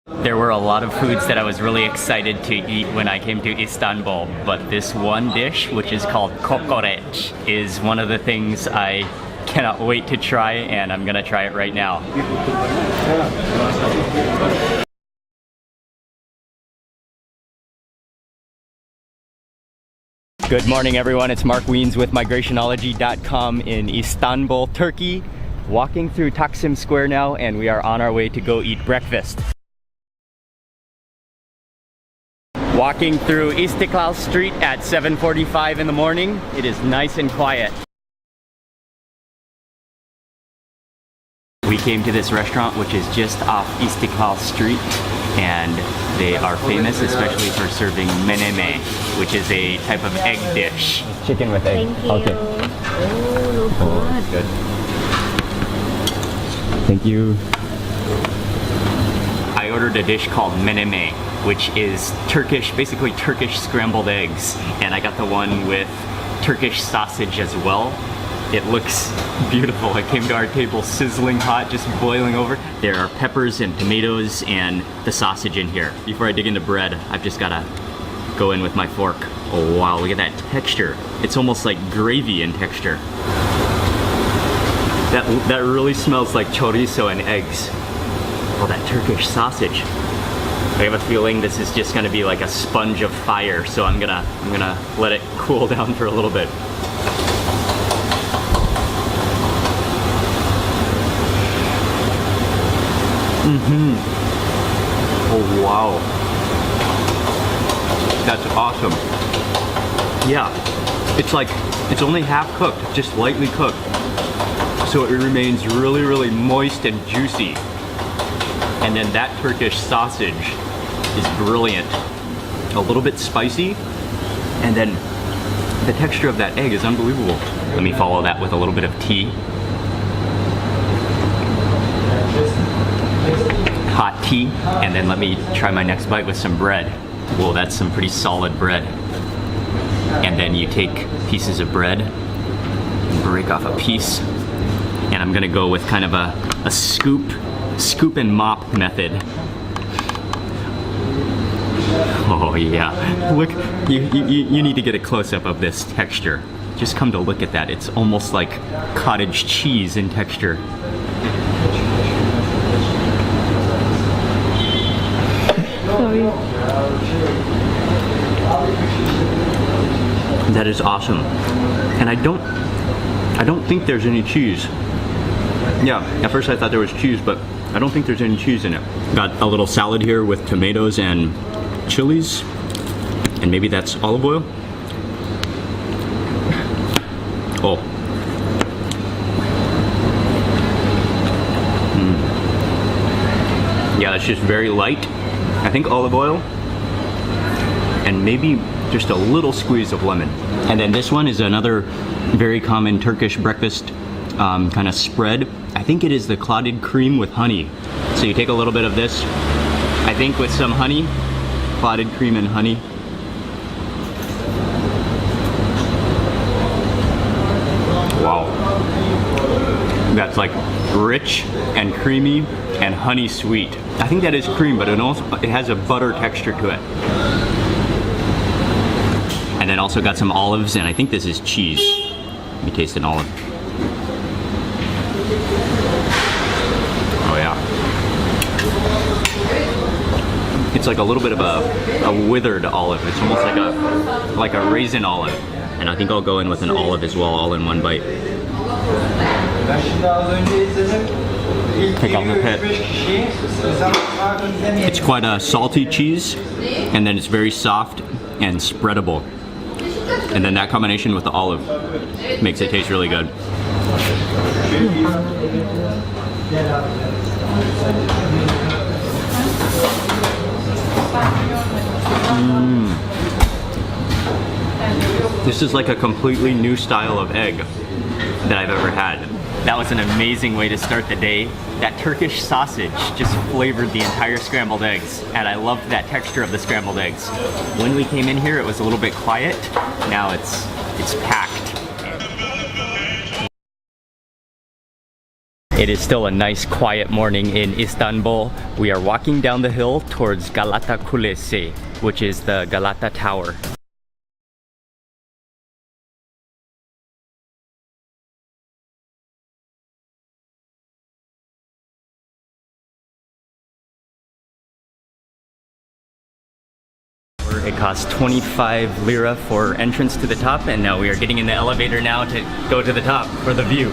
There were a lot of foods that I was really excited to eat when I came to Istanbul, but this one dish, which is called kokoreç, is one of the things I cannot wait to try, and I'm gonna try it right now. Good morning everyone, it's Mark Wiens with migrationology.com in Istanbul, Turkey. Walking through Taksim Square now, and we are on our way to go eat breakfast. Walking through Istiklal Street at 7:45 in the morning. It is nice and quiet. We came to this restaurant which is just off Istiklal Street, and they are famous especially for serving menemen, which is a type of egg dish. Chicken with egg. Thank you. Okay. Oh, that's good. Thank you. I ordered a dish called menemen, which is Turkish, basically Turkish scrambled eggs. And I got the one with Turkish sausage as well. It looks beautiful. It came to our table sizzling hot, just boiling over. There are peppers and tomatoes and the sausage in here. Before I dig into bread, I've just gotta go in with my fork. Oh wow, look at that texture. It's almost like gravy in texture. That really smells like chorizo and eggs. Oh, that Turkish sausage. I have a feeling this is just gonna be like a sponge of fire, so I'm gonna let it cool down for a little bit. Oh wow. That's awesome. Yeah, it's only half cooked, just lightly cooked. So it remains really moist and juicy. And then that Turkish sausage is brilliant. A little bit spicy, and then the texture of that egg is unbelievable. Let me follow that with a little bit of tea. Hot tea, and then let me try my next bite with some bread. Whoa, that's some pretty solid bread. And then you take pieces of bread, break off a piece, and I'm gonna go with kind of a scoop and mop method. Oh yeah, look, you need to get a close-up of this texture. Just come to look at that, it's almost like cottage cheese in texture. sorry. That is awesome. And I don't think there's any cheese. Yeah, at first I thought there was cheese, but I don't think there's any cheese in it. Got a little salad here with tomatoes and chilies, and maybe that's olive oil. Oh. Yeah, it's just very light. I think olive oil, and maybe just a little squeeze of lemon. And then this one is another very common Turkish breakfast kind of spread. I think it is the clotted cream with honey. So you take a little bit of this, I think with some honey, clotted cream and honey. Wow. That's like rich and creamy and honey sweet. I think that is cream, but it has a butter texture to it. And then also got some olives, and I think this is cheese. Let me taste an olive. Oh yeah. It's like a little bit of a withered olive. It's almost like a raisin olive. And I think I'll go in with an olive as well, all in one bite. Take out the pit. It's quite a salty cheese, and then it's very soft and spreadable. And then that combination with the olive makes it taste really good. This is like a completely new style of egg that I've ever had. That was an amazing way to start the day. That Turkish sausage just flavored the entire scrambled eggs, and I loved that texture of the scrambled eggs. When we came in here, it was a little bit quiet. Now it's packed. It is still a nice quiet morning in Istanbul. We are walking down the hill towards Galata Kulesi, which is the Galata Tower. It costs 25 lira for entrance to the top, and now we are getting in the elevator now to go to the top for the view.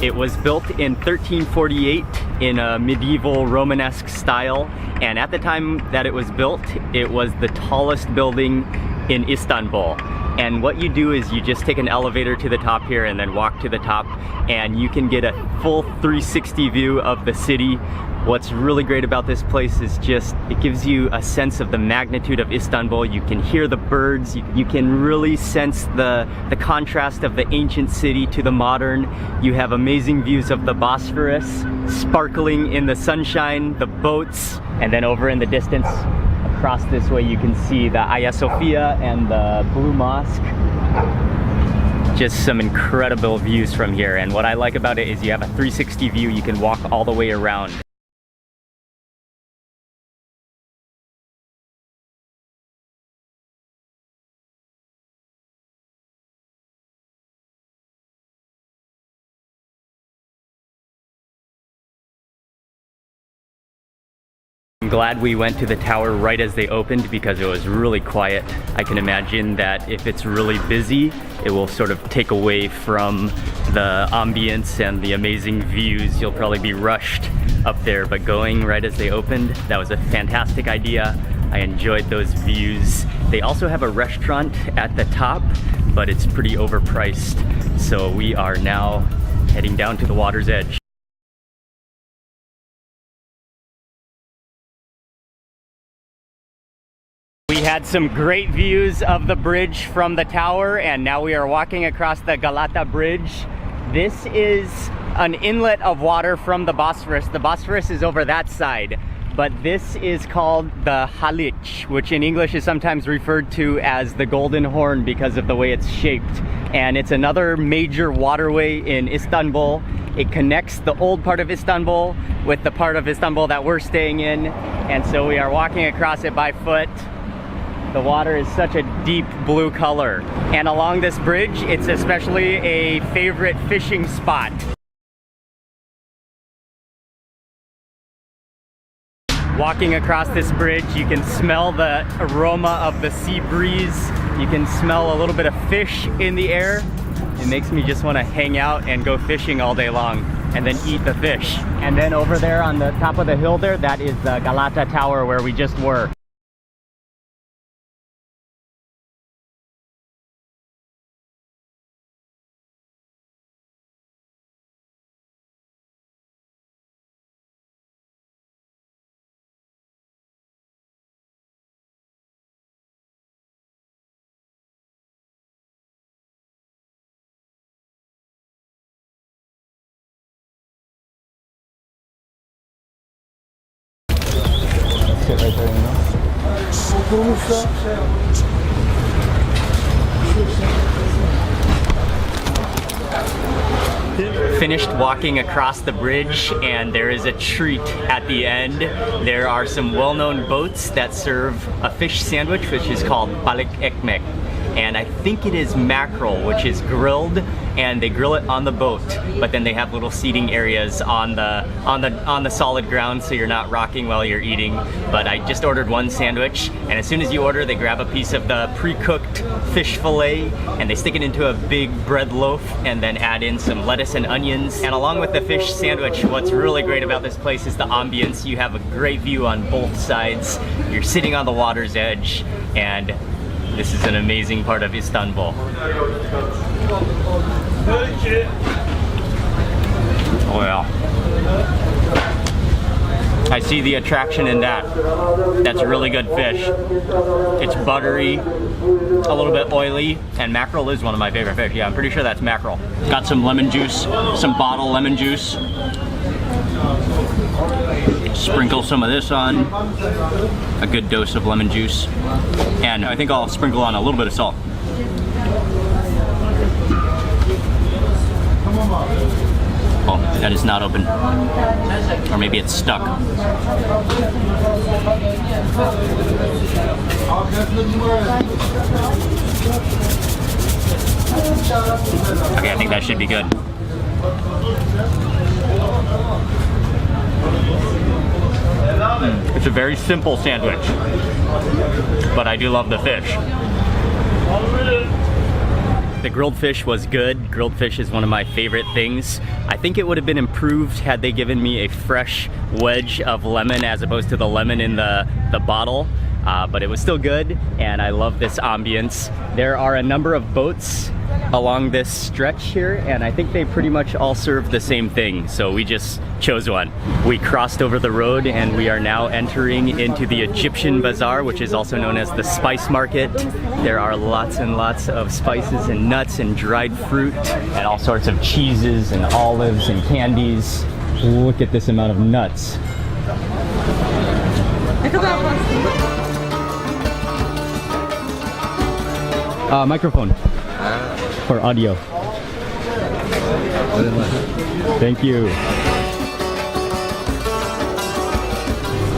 It was built in 1348 in a medieval Romanesque style, and at the time that it was built, it was the tallest building in Istanbul. And what you do is you just take an elevator to the top here and then walk to the top, and you can get a full 360 view of the city. What's really great about this place is just, it gives you a sense of the magnitude of Istanbul. You can hear the birds, you can really sense the contrast of the ancient city to the modern. You have amazing views of the Bosphorus, sparkling in the sunshine, the boats, and then over in the distance, across this way, you can see the Hagia Sophia and the Blue Mosque. Just some incredible views from here, and what I like about it is you have a 360 view. You can walk all the way around. I'm glad we went to the tower right as they opened because it was really quiet. I can imagine that if it's really busy, it will sort of take away from the ambience and the amazing views. You'll probably be rushed up there, but going right as they opened, that was a fantastic idea. I enjoyed those views. They also have a restaurant at the top, but it's pretty overpriced. So we are now heading down to the water's edge. We had some great views of the bridge from the tower, and now we are walking across the Galata Bridge. This is an inlet of water from the Bosphorus. The Bosphorus is over that side, but this is called the Haliç, which in English is sometimes referred to as the Golden Horn because of the way it's shaped. And it's another major waterway in Istanbul. It connects the old part of Istanbul with the part of Istanbul that we're staying in, and so we are walking across it by foot. The water is such a deep blue color. And along this bridge, it's especially a favorite fishing spot. Walking across this bridge, you can smell the aroma of the sea breeze. You can smell a little bit of fish in the air. It makes me just want to hang out and go fishing all day long and then eat the fish. And then over there on the top of the hill there, that is the Galata Tower where we just were. Sit right there, you know? Finished walking across the bridge, and there is a treat at the end. There are some well-known boats that serve a fish sandwich, which is called bİ'a'طه. And I think it is mackerel, which is grilled, and they grill it on the boat. But then they have little seating areas on the solid ground, so you're not rocking while you're eating. But I just ordered one sandwich, and as soon as you order, they grab a piece of the pre-cooked fish fillet, and they stick it into a big bread loaf, and then add in some lettuce and onions. And along with the fish sandwich, what's really great about this place is the ambience. You have a great view on both sides. You're sitting on the water's edge, and this is an amazing part of Istanbul. Oh yeah. I see the attraction in that. That's really good fish. It's buttery, a little bit oily, and mackerel is one of my favorite fish. Yeah, I'm pretty sure that's mackerel. Got some lemon juice, some bottle lemon juice. Sprinkle some of this on. A good dose of lemon juice. And I think I'll sprinkle on a little bit of salt. Oh, that is not open. Or maybe it's stuck. Okay, I think that should be good. It's a very simple sandwich, but I do love the fish. The grilled fish was good. Grilled fish is one of my favorite things. I think it would have been improved had they given me a fresh wedge of lemon as opposed to the lemon in the bottle. But it was still good, and I love this ambience. There are a number of boats along this stretch here, and I think they pretty much all serve the same thing, so we just chose one. We crossed over the road and we are now entering into the Egyptian Bazaar, which is also known as the spice market. There are lots and lots of spices and nuts and dried fruit and all sorts of cheeses and olives and candies. Look at this amount of nuts. Microphone for audio. Thank you.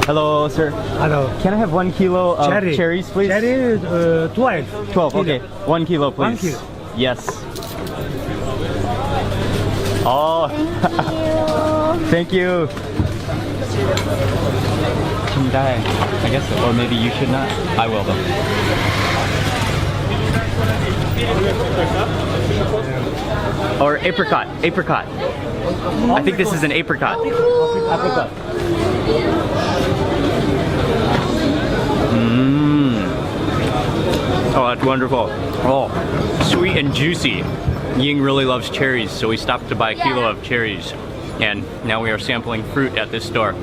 Hello, sir. Hello. Can I have 1 kilo of cherries, please? Cherry, 12. 12, okay. 1 kilo, please. 1 kilo. Yes. Oh. Thank you. I guess, or maybe you should not. I will though. Or apricot. Apricot. I think this is an apricot. Apricot. Oh, that's wonderful. Oh, sweet and juicy. Ying really loves cherries, so we stopped to buy a kilo of cherries. And now we are sampling fruit at this store.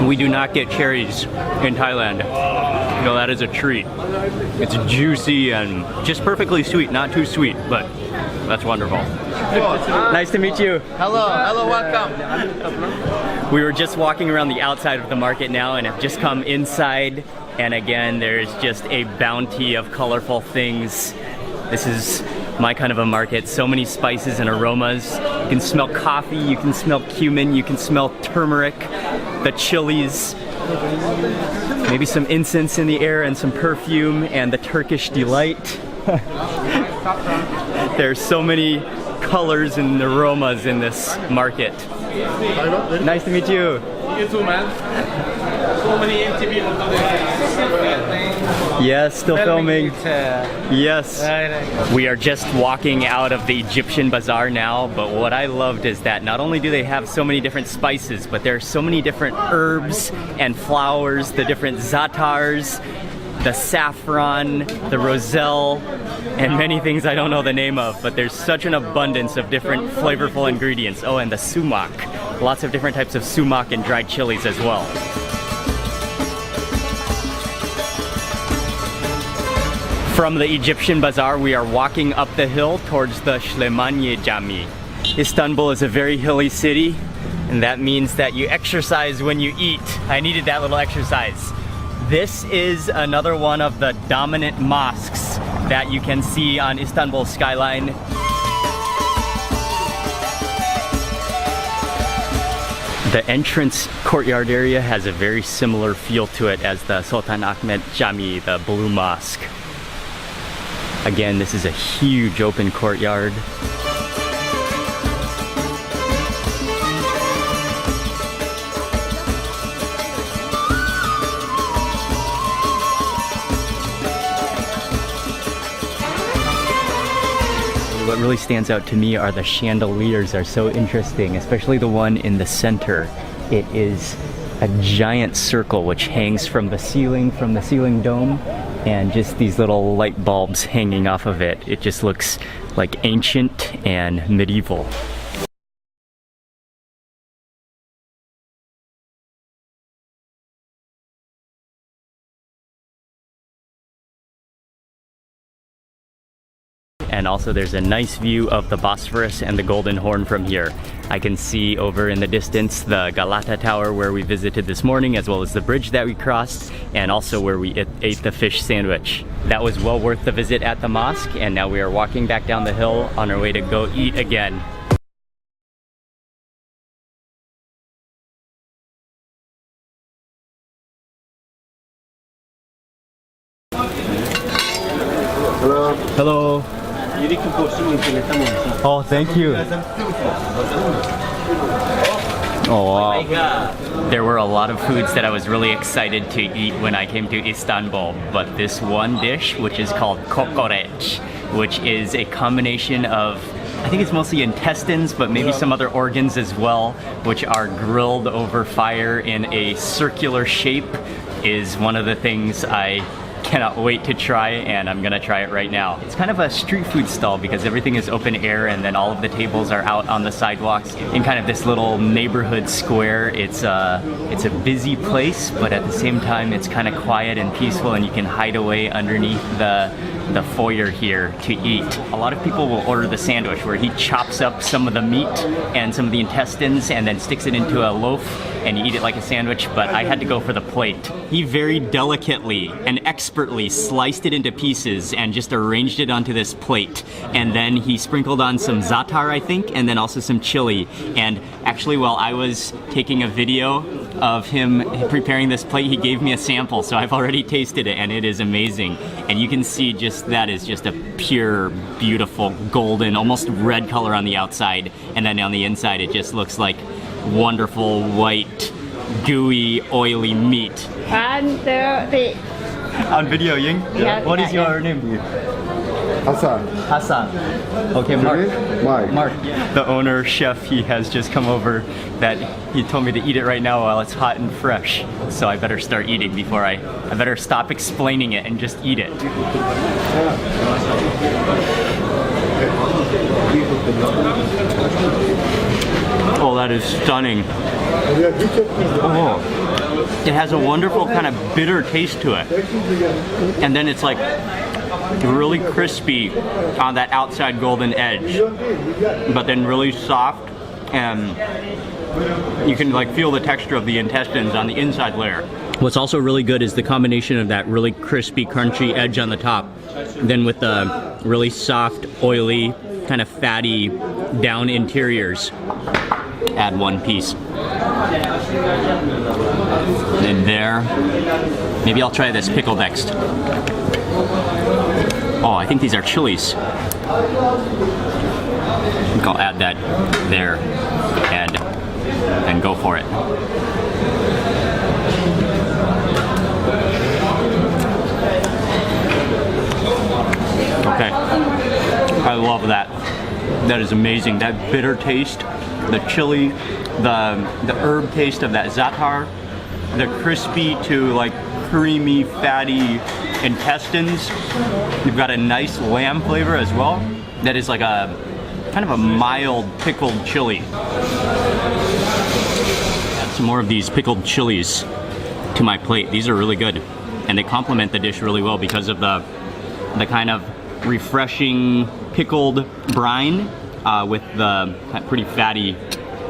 We do not get cherries in Thailand. No, that is a treat. It's juicy and just perfectly sweet, not too sweet, but that's wonderful. Nice to meet you. Hello, welcome. We were just walking around the outside of the market now and have just come inside, and again there's just a bounty of colorful things. This is my kind of a market. So many spices and aromas. You can smell coffee, you can smell cumin, you can smell turmeric, the chilies, maybe some incense in the air and some perfume, and the Turkish delight. There's so many colors and aromas in this market. Nice to meet you. You too, man. So many empty people today. Yes, still filming. Yes. We are just walking out of the Egyptian Bazaar now, but what I loved is that not only do they have so many different spices, but there are so many different herbs and flowers, the different zatars, the saffron, the roselle, and many things I don't know the name of, but there's such an abundance of different flavorful ingredients. Oh, and the sumac. Lots of different types of sumac and dried chilies as well. From the Egyptian Bazaar, we are walking up the hill towards the Süleymaniyye Cami. Istanbul is a very hilly city, and that means that you exercise when you eat. I needed that little exercise. This is another one of the dominant mosques that you can see on Istanbul's skyline. The entrance courtyard area has a very similar feel to it as the Sultan Ahmet Cami, the Blue Mosque. Again, this is a huge open courtyard. What really stands out to me are the chandeliers. Are so interesting, especially the one in the center. It is a giant circle which hangs from the ceiling dome, and just these little light bulbs hanging off of it. It just looks like ancient and medieval. and also there's a nice view of the Bosphorus and the Golden Horn from here. I can see over in the distance the Galata Tower where we visited this morning, as well as the bridge that we crossed, and also where we ate the fish sandwich. That was well worth the visit at the mosque, and now we are walking back down the hill on our way to go eat again. Hello. Hello. Oh, thank you. Oh, wow. There were a lot of foods that I was really excited to eat when I came to Istanbul, but this one dish, which is called kokoreç, which is a combination of, I think it's mostly intestines, but maybe some other organs as well, which are grilled over fire in a circular shape, is one of the things I cannot wait to try, and I'm gonna try it right now. It's kind of a street food stall because everything is open air, and then all of the tables are out on the sidewalks in kind of this little neighborhood square. It's a busy place, but at the same time it's kind of quiet and peaceful, and you can hide away underneath the foyer here to eat. A lot of people will order the sandwich where he chops up some of the meat and some of the intestines and then sticks it into a loaf and you eat it like a sandwich, but I had to go for the plate. He very delicately and expertly sliced it into pieces and just arranged it onto this plate. And then he sprinkled on some za'atar, I think, and then also some chili. And actually, while I was taking a video of him preparing this plate, he gave me a sample, so I've already tasted it and it is amazing. And you can see that is just a pure, beautiful, golden, almost red color on the outside, and then on the inside it just looks like wonderful, white, gooey, oily meat. And On video, Ying? Yeah, What is yeah, your name? Hassan. Hassan. Okay, Mark. Mike. Mark, the owner chef, he has just come over that he told me to eat it right now while it's hot and fresh. So I better start eating before I better stop explaining it and just eat it. Oh, that is stunning. Oh, it has a wonderful kind of bitter taste to it. And then it's like really crispy on that outside golden edge, but then really soft, and you can like feel the texture of the intestines on the inside layer. What's also really good is the combination of that really crispy, crunchy edge on the top, then with the really soft, oily, kind of fatty down interiors. Add one piece. Then there. Maybe I'll try this pickle next. Oh, I think these are chilies. I think I'll add that there and go for it. Okay, I love that. That is amazing. That bitter taste, the chili, the herb taste of that za'atar, the crispy to like creamy, fatty intestines. You've got a nice lamb flavor as well. That is like a kind of a mild pickled chili. Add some more of these pickled chilies to my plate. These are really good, and they complement the dish really well because of the kind of refreshing pickled brine with the pretty fatty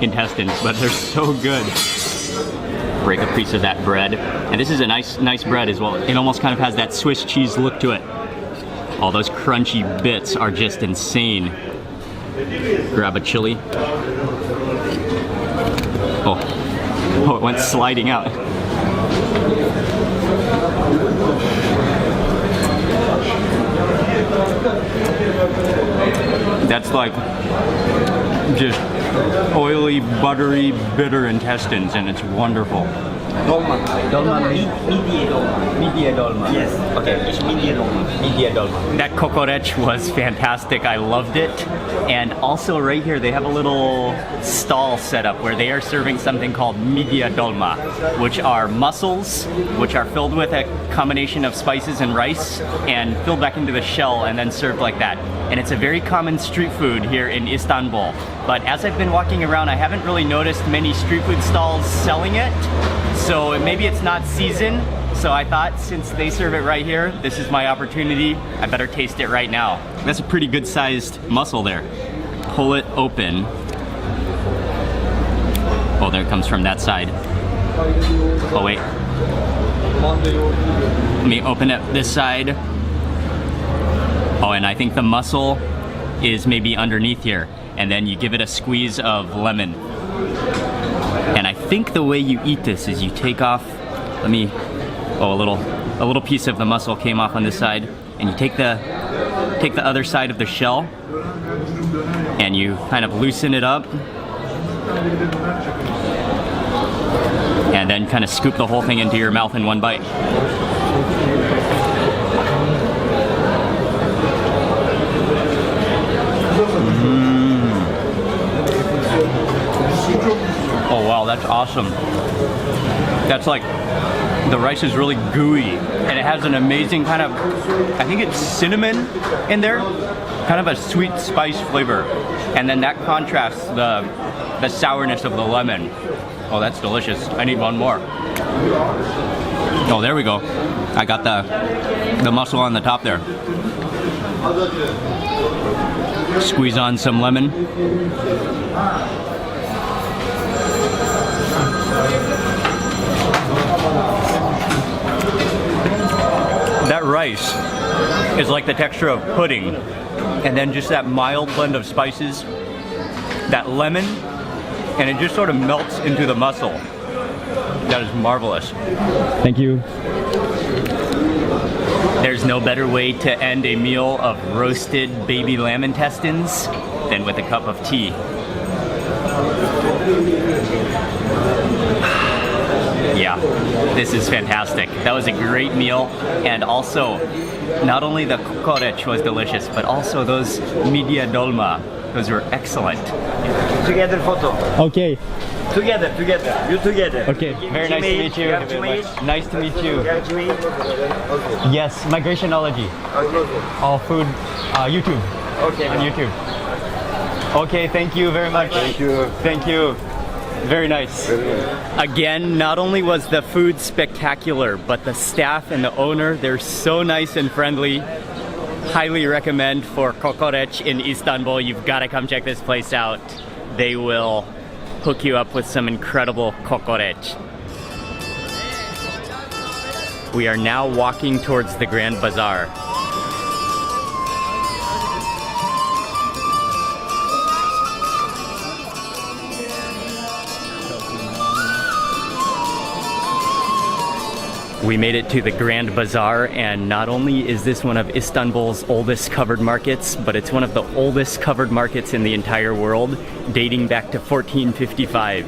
intestines, but they're so good. Break a piece of that bread, and this is a nice bread as well. It almost kind of has that Swiss cheese look to it. All those crunchy bits are just insane. Grab a chili. Oh, it went sliding out. That's like just oily, buttery, bitter intestines, and it's wonderful. Dolma. Dolma, midye dolma. Midye dolma. Yes. Okay, it's midye dolma. Midye dolma. That kokoreç was fantastic. I loved it. And also right here, they have a little stall set up where they are serving something called midye dolma, which are mussels, which are filled with a combination of spices and rice and filled back into the shell and then served like that. And it's a very common street food here in Istanbul. But as I've been walking around, I haven't really noticed many street food stalls selling it. So maybe it's not season, So I thought since they serve it right here, this is my opportunity. I better taste it right now. That's a pretty good sized mussel there. Pull it open. Oh, there it comes from that side. Oh wait. Let me open it this side. Oh, and I think the mussel is maybe underneath here. And then you give it a squeeze of lemon. And I think the way you eat this is you take off, a little piece of the mussel came off on this side, and you take the other side of the shell and you kind of loosen it up and then kind of scoop the whole thing into your mouth in one bite. Oh wow, that's awesome. That's like, the rice is really gooey and it has an amazing kind of, I think it's cinnamon in there, kind of a sweet spice flavor. And then that contrasts the sourness of the lemon. Oh, that's delicious. I need one more. Oh, there we go. I got the mussel on the top there. Squeeze on some lemon. That rice is like the texture of pudding, and then just that mild blend of spices, that lemon, and it just sort of melts into the mussel. That is marvelous. Thank you. There's no better way to end a meal of roasted baby lamb intestines than with a cup of tea. Yeah, this is fantastic. That was a great meal, and also, not only the kokoreç was delicious, but also those midye dolma. Those were excellent. Together photo. Okay. Together. You together. Okay. Very nice to meet you. Nice to meet you. Yes, migrationology. Okay. All food. YouTube. Okay. On YouTube. Okay. Thank you very much. Thank you. Thank you. Very nice. Again, not only was the food spectacular, but the staff and the owner, they're so nice and friendly. Highly recommend for kokoreç in Istanbul. You've got to come check this place out. They will hook you up with some incredible kokoreç. We are now walking towards the Grand Bazaar. We made it to the Grand Bazaar, and not only is this one of Istanbul's oldest covered markets, but it's one of the oldest covered markets in the entire world, dating back to 1455.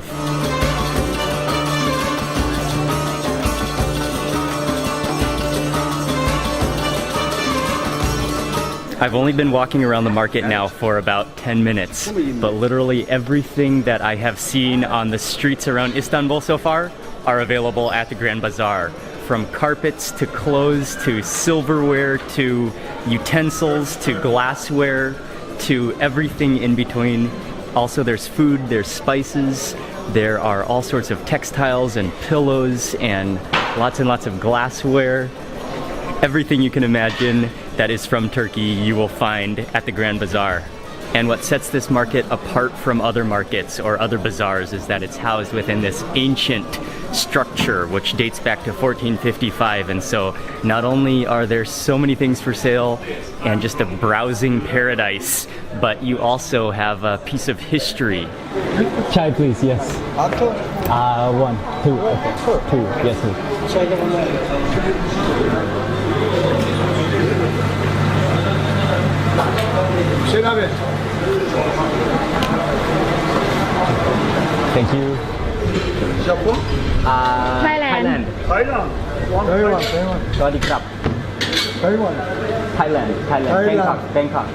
I've only been walking around the market now for about 10 minutes, but literally everything that I have seen on the streets around Istanbul so far are available at the Grand Bazaar. From carpets to clothes to silverware to utensils to glassware to everything in between. Also, there's food, there's spices, there are all sorts of textiles and pillows and lots of glassware. Everything you can imagine that is from Turkey you will find at the Grand Bazaar. And what sets this market apart from other markets or other bazaars is that it's housed within this ancient structure which dates back to 1455. And so not only are there so many things for sale and just a browsing paradise, but you also have a piece of history. Chai please, yes. One, two, okay. Two, yes please. Thank you. Thailand. Taiwan. Sawadee krap. Taiwan. Thailand. Bangkok.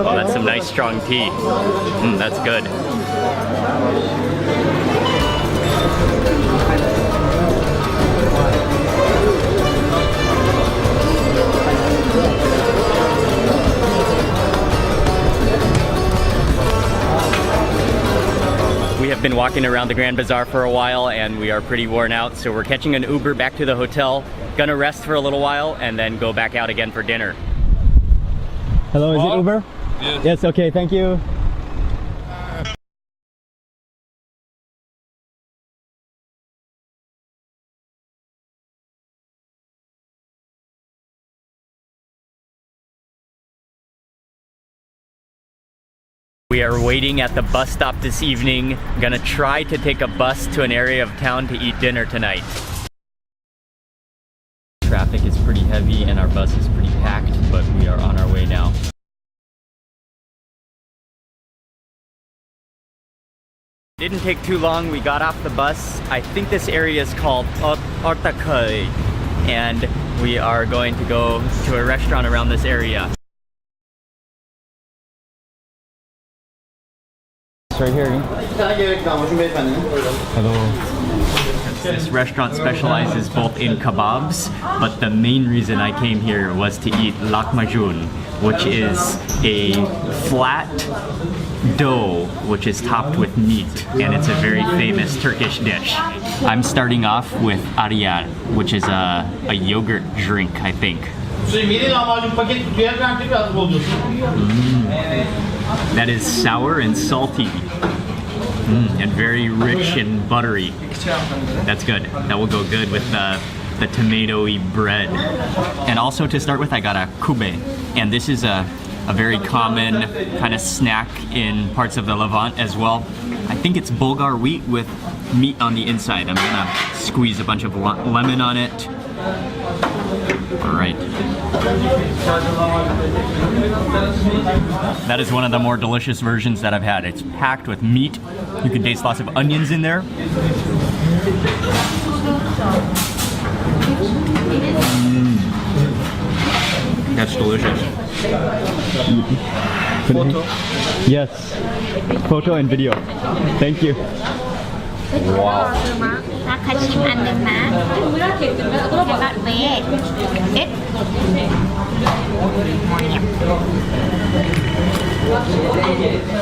Oh, that's some nice strong tea. That's good. We have been walking around the Grand Bazaar for a while and we are pretty worn out, so we're catching an Uber back to the hotel. Gonna rest for a little while and then go back out again for dinner. Hello, is it Uber? Yes. Yes, okay, thank you. We are waiting at the bus stop this evening. Gonna try to take a bus to an area of town to eat dinner tonight. Traffic is pretty heavy and our bus is pretty packed, but we are on our way now. Didn't take too long, we got off the bus. I think this area is called Ortaköy, and we are going to go to a restaurant around this area. Right here. Hello. This restaurant specializes both in kebabs, but the main reason I came here was to eat lahmacun, which is a flat dough which is topped with meat, and it's a very famous Turkish dish. I'm starting off with ariyar, which is a yogurt drink, I think. That is sour and salty, and very rich and buttery. That's good. That will go good with the tomatoey bread. And also to start with, I got a kube, and this is a very common kind of snack in parts of the Levant as well. I think it's Bulgar wheat with meat on the inside. I'm gonna squeeze a bunch of lemon on it. All right. That is one of the more delicious versions that I've had. It's packed with meat. You can taste lots of onions in there. That's delicious. Photo? Yes. Photo and video. Thank you. Wow.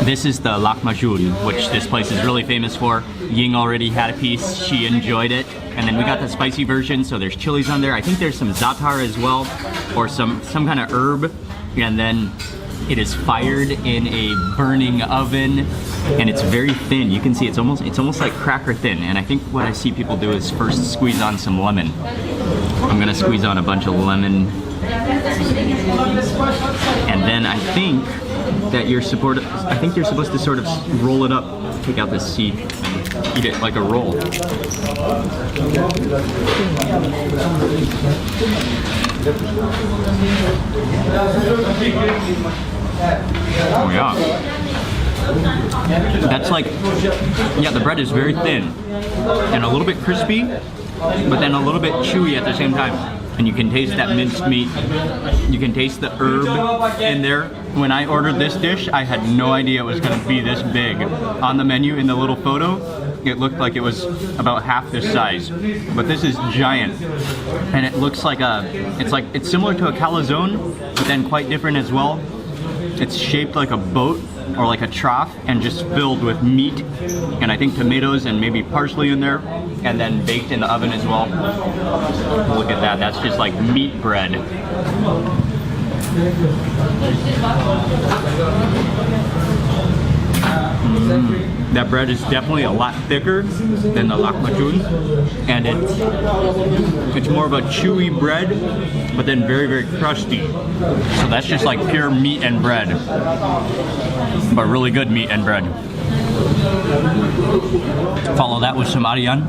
This is the lahmacun, which this place is really famous for. Ying already had a piece, she enjoyed it. And then we got the spicy version, so there's chilies on there. I think there's some za'atar as well, or some kind of herb. And then it is fired in a burning oven, and it's very thin. You can see it's almost like cracker thin. And I think what I see people do is first squeeze on some lemon. I'm gonna squeeze on a bunch of lemon, and then I think you're supposed to sort of roll it up, take out the seed, and eat it like a roll. Oh yeah. That's like, yeah, the bread is very thin and a little bit crispy, but then a little bit chewy at the same time. And you can taste that minced meat. You can taste the herb in there. When I ordered this dish, I had no idea it was going to be this big. On the menu in the little photo, it looked like it was about half this size. But this is giant. And it looks like it's similar to a calzone, but then quite different as well. It's shaped like a boat or like a trough and just filled with meat, and I think tomatoes and maybe parsley in there, and then baked in the oven as well. Look at that, that's just like meat bread. That bread is definitely a lot thicker than the lahmacun, and it's more of a chewy bread, but then very, very crusty. So that's just like pure meat and bread, but really good meat and bread. Follow that with some ariyan.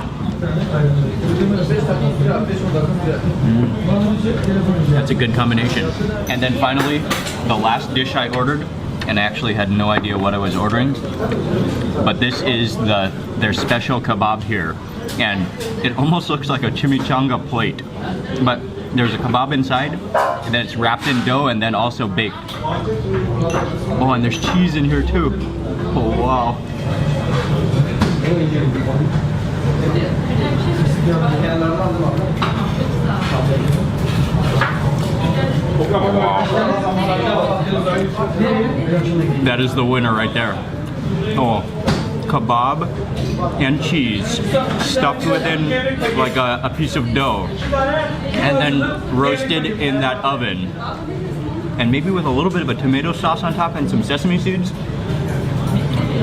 That's a good combination. And then finally, the last dish I ordered, and I actually had no idea what I was ordering, but this is their special kebab here, and it almost looks like a chimichanga plate, but there's a kebab inside, and then it's wrapped in dough and then also baked. Oh, and there's cheese in here too. Oh wow. That is the winner right there. Oh, kebab and cheese stuffed within like a piece of dough and then roasted in that oven. And maybe with a little bit of a tomato sauce on top and some sesame seeds.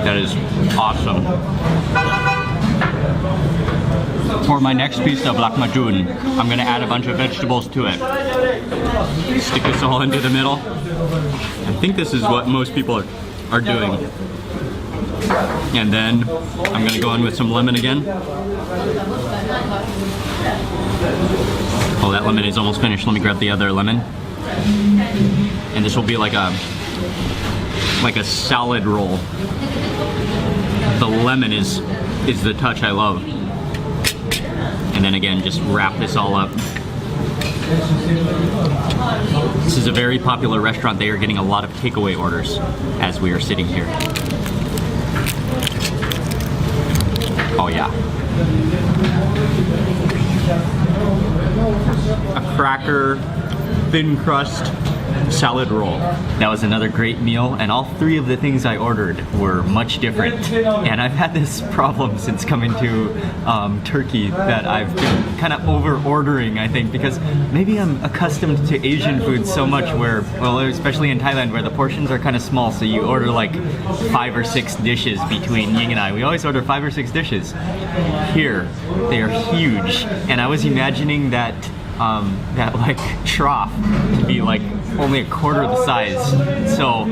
That is awesome. For my next piece of lahmacun, I'm gonna add a bunch of vegetables to it. Stick this all into the middle. I think this is what most people are doing. And then I'm gonna go in with some lemon again. Oh, that lemon is almost finished. Let me grab the other lemon. And this will be like a salad roll. The lemon is the touch I love. And then again, just wrap this all up. This is a very popular restaurant. They are getting a lot of takeaway orders as we are sitting here. Oh yeah. A cracker, thin crust, salad roll. That was another great meal, and all three of the things I ordered were much different. And I've had this problem since coming to Turkey that I've been kind of over ordering, I think, because maybe I'm accustomed to Asian food so much where, well, especially in Thailand where the portions are kind of small, so you order like 5 or 6 dishes between Ying and I. We always order 5 or 6 dishes. Here, they are huge, and I was imagining that like trough to be like only a quarter of the size, so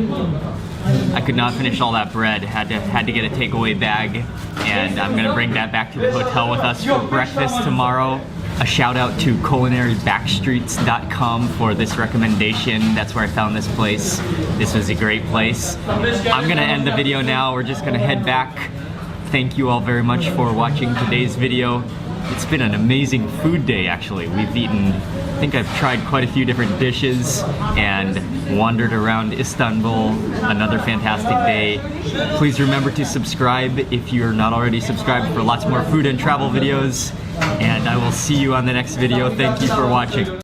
I could not finish all that bread. Had to get a takeaway bag, and I'm gonna bring that back to the hotel with us for breakfast tomorrow. A shout out to culinarybackstreets.com for this recommendation. That's where I found this place. This was a great place. I'm gonna end the video now. We're just gonna head back. Thank you all very much for watching today's video. It's been an amazing food day, actually. We've eaten, I think I've tried quite a few different dishes and wandered around Istanbul. Another fantastic day. Please remember to subscribe if you're not already subscribed for lots more food and travel videos. And I will see you on the next video. Thank you for watching.